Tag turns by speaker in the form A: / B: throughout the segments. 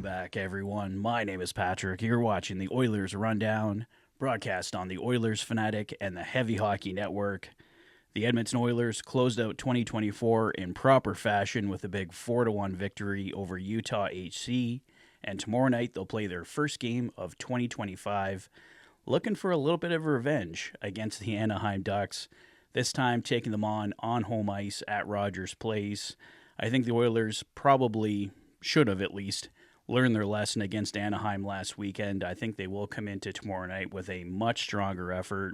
A: back, everyone. My name is Patrick. You're watching the Oilers Rundown, broadcast on the Oilers Fanatic and the Heavy Hockey Network. The Edmonton Oilers closed out 2024 in proper fashion with a big 4-1 victory over Utah HC, and tomorrow night they'll play their first game of 2025, looking for a little bit of revenge against the Anaheim Ducks, this time taking them on home ice at Rogers Place. I think the Oilers probably should have at least learned their lesson against Anaheim last weekend. I think they will come into tomorrow night with a much stronger effort.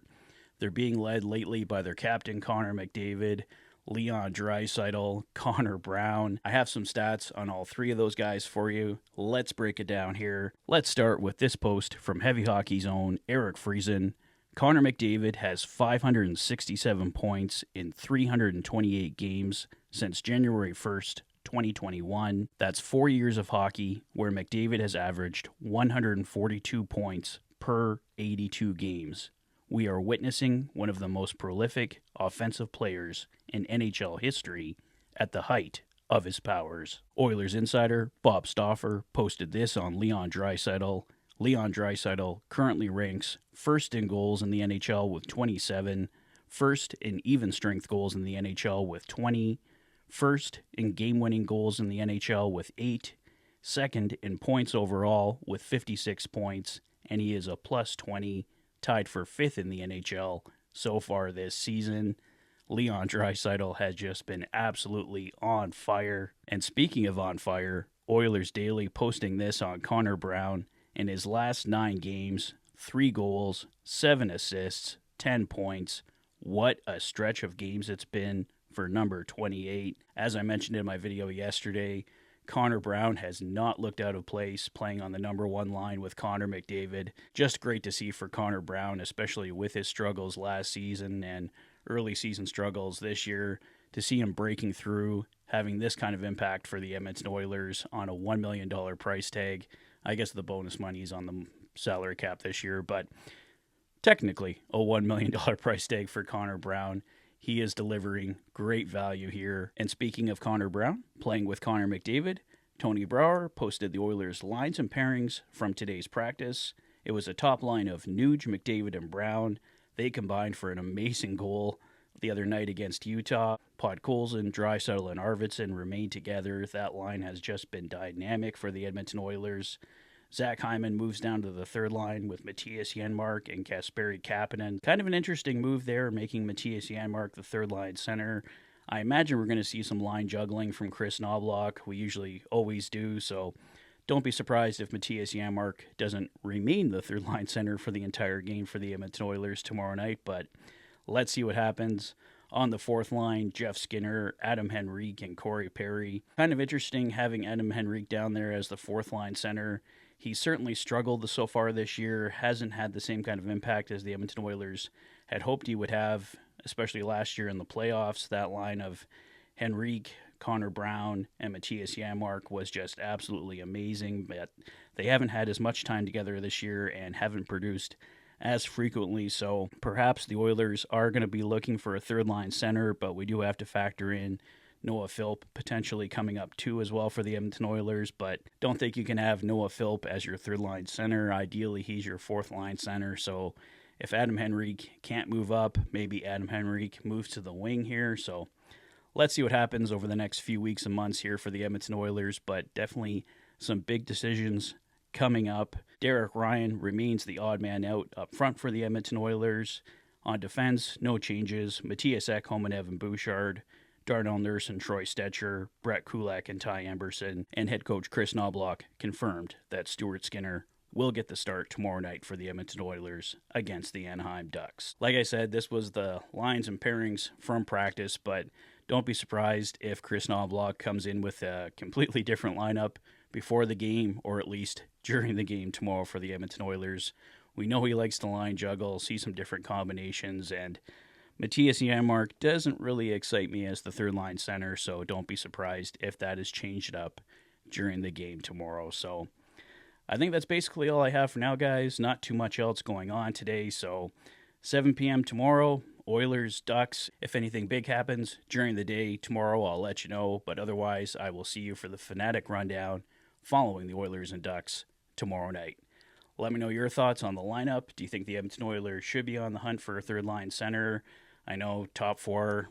A: They're being led lately by their captain, Connor McDavid, Leon Draisaitl, Connor Brown. I have some stats on all three of those guys for you. Let's break it down here. Let's start with this post from Heavy Hockey's own Eric Friesen. Connor McDavid has 567 points in 328 games since January 1st, 2021. That's 4 years of hockey where McDavid has averaged 142 points per 82 games. We are witnessing one of the most prolific offensive players in NHL history at the height of his powers. Oilers insider Bob Stauffer posted this on Leon Draisaitl. Leon Draisaitl currently ranks first in goals in the NHL with 27, first in even strength goals in the NHL with 20, first in game-winning goals in the NHL with 8, second in points overall with 56 points, and he is a plus 20, tied for 5th in the NHL so far this season. Leon Draisaitl has just been absolutely on fire. And speaking of on fire, Oilers Daily posting this on Connor Brown. In his last 9 games, 3 goals, 7 assists, 10 points. What a stretch of games it's been for number 28. As I mentioned in my video yesterday, Connor Brown has not looked out of place playing on the number 1 line with Connor McDavid. Just great to see for Connor Brown, especially with his struggles last season and early season struggles this year, to see him breaking through, having this kind of impact for the Edmonton Oilers on a $1 million price tag. I guess the bonus money is on the salary cap this year, but technically a $1 million price tag for Connor Brown. He is delivering great value here. And speaking of Connor Brown, playing with Connor McDavid, Tony Brouwer posted the Oilers' lines and pairings from today's practice. It was a top line of Nuge, McDavid, and Brown. They combined for an amazing goal the other night against Utah. Podkolzin, Draisaitl, and Arvidsson remained together. That line has just been dynamic for the Edmonton Oilers. Zach Hyman moves down to the third line with Matthias Janmark and Kasperi Kapanen. Kind of an interesting move there, making Matthias Janmark the third line center. I imagine we're going to see some line juggling from Chris Knoblauch. We usually always do, so don't be surprised if Matthias Janmark doesn't remain the third line center for the entire game for the Edmonton Oilers tomorrow night, but let's see what happens. On the fourth line, Jeff Skinner, Adam Henrique, and Corey Perry. Kind of interesting having Adam Henrique down there as the fourth line center. He's certainly struggled so far this year, hasn't had the same kind of impact as the Edmonton Oilers had hoped he would have, especially last year in the playoffs. That line of Henrique, Connor Brown, and Matthias Janmark was just absolutely amazing, but they haven't had as much time together this year and haven't produced as frequently, so perhaps the Oilers are going to be looking for a third-line center, but we do have to factor in Noah Philp potentially coming up too as well for the Edmonton Oilers, but don't think you can have Noah Philp as your third-line center. Ideally, he's your fourth-line center, so if Adam Henrique can't move up, maybe Adam Henrique moves to the wing here, so let's see what happens over the next few weeks and months here for the Edmonton Oilers, but definitely some big decisions coming up. Derek Ryan remains the odd man out up front for the Edmonton Oilers. On defense, no changes. Matthias Ekholm and Evan Bouchard, Darnell Nurse and Troy Stetcher, Brett Kulak and Ty Emberson, and head coach Chris Knoblauch confirmed that Stuart Skinner will get the start tomorrow night for the Edmonton Oilers against the Anaheim Ducks. Like I said, this was the lines and pairings from practice, but don't be surprised if Chris Knoblauch comes in with a completely different lineup before the game, or at least during the game tomorrow for the Edmonton Oilers. We know he likes to line juggle, see some different combinations, and Matthias Janmark doesn't really excite me as the third line center, so don't be surprised if that is changed up during the game tomorrow. So I think that's basically all I have for now, guys. Not too much else going on today, so 7 p.m. tomorrow, Oilers, Ducks. If anything big happens during the day tomorrow, I'll let you know, but otherwise I will see you for the Fanatic Rundown following the Oilers and Ducks tomorrow night. Let me know your thoughts on the lineup. Do you think the Edmonton Oilers should be on the hunt for a third line center? I know top four,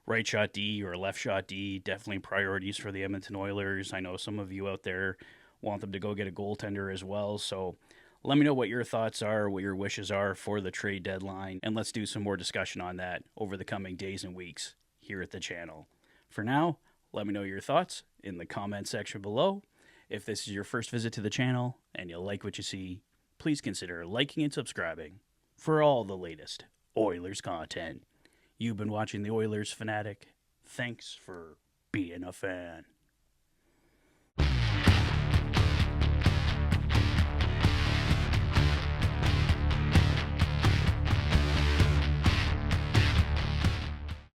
A: right shot D or left shot D, definitely priorities for the Edmonton Oilers. I know some of you out there want them to go get a goaltender as well. So let me know what your thoughts are, what your wishes are for the trade deadline, and let's do some more discussion on that over the coming days and weeks here at the channel. For now, let me know your thoughts in the comment section below. If this is your first visit to the channel and you like what you see, please consider liking and subscribing for all the latest Oilers content. You've been watching the Oilers Fanatic. Thanks for being a fan.